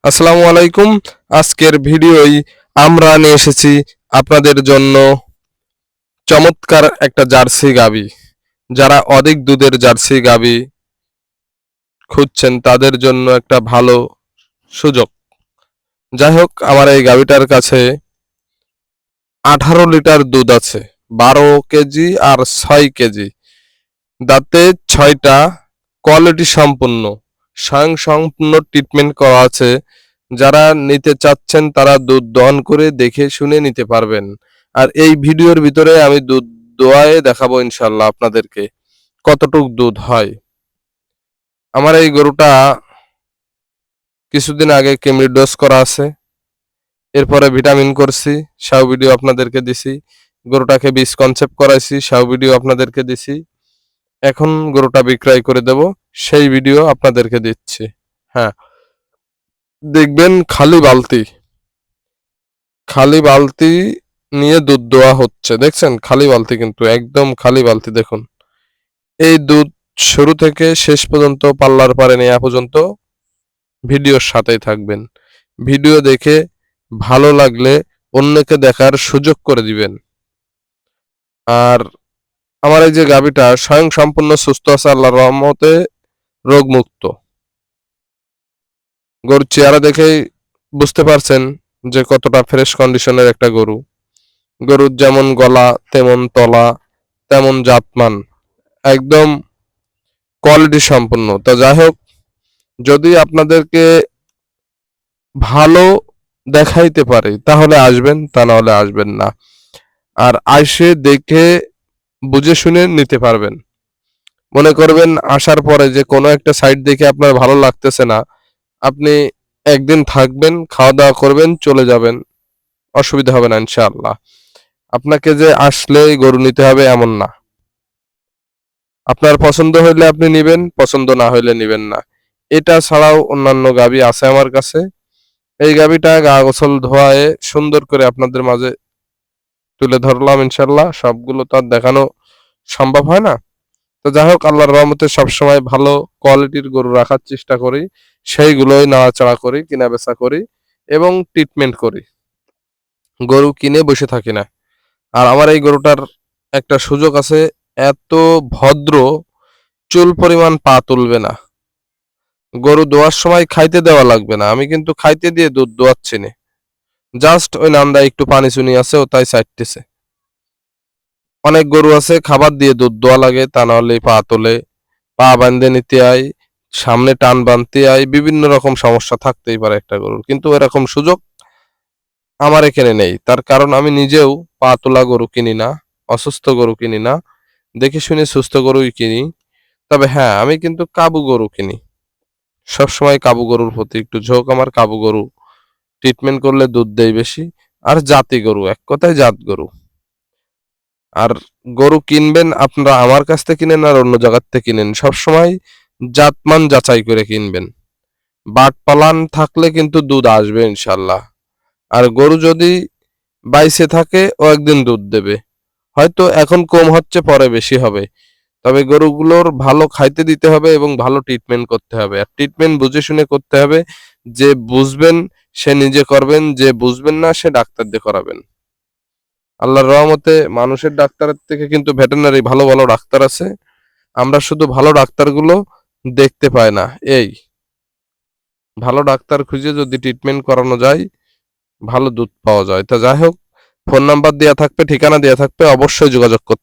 আসসালামু আলাইকুম। আজকের ভিডিওই আমরা নিয়ে এসেছি আপনাদের জন্য চমৎকার একটা জার্সি গাবি। যারা অধিক দুধের জার্সি গাবি খুঁজছেন তাদের জন্য একটা ভালো সুযোগ। যাই হোক, আমার এই গাবিটার কাছে 18 লিটার দুধ আছে, 12 কেজি আর 6 কেজি। দাঁতে 6টা, কোয়ালিটি সম্পূর্ণ, স্বয়ংসম্পূর্ণ ট্রিটমেন্ট করা আছে। যারা নিতে চাচ্ছেন তারা দুধ দহন করে দেখে শুনে নিতে পারবেন। আর এই ভিডিওর ভিতরে আমি দুধ দোয়ায়ে দেখাবো ইনশাল্লাহ আপনাদেরকে কতটুক দুধ হয়। আমার এই গরুটা কিছুদিন আগে কেমরি ডোজ করা আছে, এরপরে ভিটামিন করছি, সাও ভিডিও আপনাদেরকে দিছি। গরুটাকে বীজ কনসেপ্ট করাইছি, সাও ভিডিও আপনাদেরকে দিছি। এখন গরুটা বিক্রয় করে দেব, সেই ভিডিও আপনাদেরকে দিচ্ছি। হ্যাঁ, দেখবেন খালি বালতি নিয়ে দুধ দোয়া হচ্ছে। দেখছেন, খালি বালতি, কিন্তু একদম খালি বালতি। দেখুন, এই দুধ শুরু থেকে শেষ পর্যন্ত পাল্লার পারে নেওয়া পর্যন্ত ভিডিওর সাথেই থাকবেন। ভিডিও দেখে ভালো লাগলে অন্যকে দেখার সুযোগ করে দিবেন। আর আমার এই যে গাভীটা স্বয়ং সম্পূর্ণ সুস্থ আছে আল্লাহর রহমতে, রোগমুক্ত। গরুর চেহারা দেখেই বুঝতে পারছেন যে কতটা ফ্রেশ কন্ডিশনের একটা গরু। গরুর যেমন গলা তেমন তলা তেমন জাতমান, একদম কোয়ালিটি সম্পন্ন। তো যাই হোক, যদি আপনাদেরকে ভালো দেখাইতে পারে তাহলে আসবেন, তা না হলে আসবেন না। আর আইসে দেখে বুঝে শুনে নিতে পারবেন। মনে করবেন আসার পরে যে কোনো একটা সাইড দেখে আপনার ভালো লাগতেছে না, আপনি একদিন থাকবেন, খাওয়া দাওয়া করবেন, চলে যাবেন, অসুবিধা হবে না ইনশাআল্লাহ। আপনাকে যে আসলেই গরু নিতে হবে এমন না। আপনার পছন্দ হইলে আপনি নিবেন, পছন্দ না হইলে নিবেন না। এটা ছাড়াও অন্যান্য গাভী আছে আমার কাছে। এই গাভীটা গা গোসল ধোয়ায়ে সুন্দর করে আপনাদের মাঝে তুলে ধরলাম ইনশাল্লাহ। সবগুলো তো আর দেখানো সম্ভব হয় না। তো যাই হোক, আল্লাহর রহমতে সবসময় ভালো কোয়ালিটির গরু রাখার চেষ্টা করি, সেইগুলোই নাড়াচাড়া করি, কিনা বেচা করি এবং ট্রিটমেন্ট করি। গরু কিনে বসে থাকি না। আর আমার এই গরুটার একটা সুযোগ আছে, এত ভদ্র, চুল পরিমাণ পা তুলবে না। গরু দোয়ার সময় খাইতে দেওয়া লাগবে না, আমি কিন্তু খাইতে দিয়ে দুধ দোয়াচ্ছি না। জাস্ট ওই নান্দায় একটু পানি চুনি আছে, ও তাই চাইতেছে। অনেক গরু আছে খাবার দিয়ে দুধ দোয়া লাগে, তা নাহলে পা তোলে, পা বাঁধে নিতে আয়, সামনে টান বাঁধতে আয়, বিভিন্ন রকম সমস্যা থাকতেই পারে একটা গরুর, কিন্তু এরকম সুযোগ আমার এখানে নেই। তার কারণ আমি নিজেও পা তোলা গরু কিনি না, অসুস্থ গরু কিনি না, দেখে শুনে সুস্থ গরুই কিনি। তবে হ্যাঁ, আমি কিন্তু কাবু গরু কিনি। সবসময় কাবু গরুর প্রতি একটু ঝোঁক আমার। কাবু গরু ট্রিটমেন্ট করলে দুধ দেয় বেশি। আর জাতি গরু, এক কথায় জাত গরু। আর গরু কিনবেন আপনারা আমার কাছ থেকে কিনেন আর অন্য জায়গার থেকে কিনেন, সবসময় জাতমান যাচাই করে কিনবেন। বাট পালান থাকলে কিন্তু দুধ আসবে ইনশাল্লাহ। আর গরু যদি বাইসে থাকে ও একদিন দুধ দেবে, হয়তো এখন কম হচ্ছে, পরে বেশি হবে। তবে গরুগুলোর ভালো খাইতে দিতে হবে এবং ভালো ট্রিটমেন্ট করতে হবে। আর ট্রিটমেন্ট বুঝে শুনে করতে হবে। যে বুঝবেন সে নিজে করবেন, যে বুঝবেন না সে ডাক্তার দিয়ে করাবেন। আল্লাহর রহমতে মানুষের ডাক্তারের থেকে কিন্তু ভেটেরিনারি ভালো ভালো ডাক্তার আছে। আমরা শুধু ভালো ডাক্তারগুলো দেখতে পাই না। এই ভালো ডাক্তার খুঁজে যদি ট্রিটমেন্ট করানো যায়, ভালো দুধ পাওয়া যায়। তা যাই হোক, ফোন নাম্বার দেওয়া থাকবে, ঠিকানা দেওয়া থাকবে, অবশ্যই যোগাযোগ করতে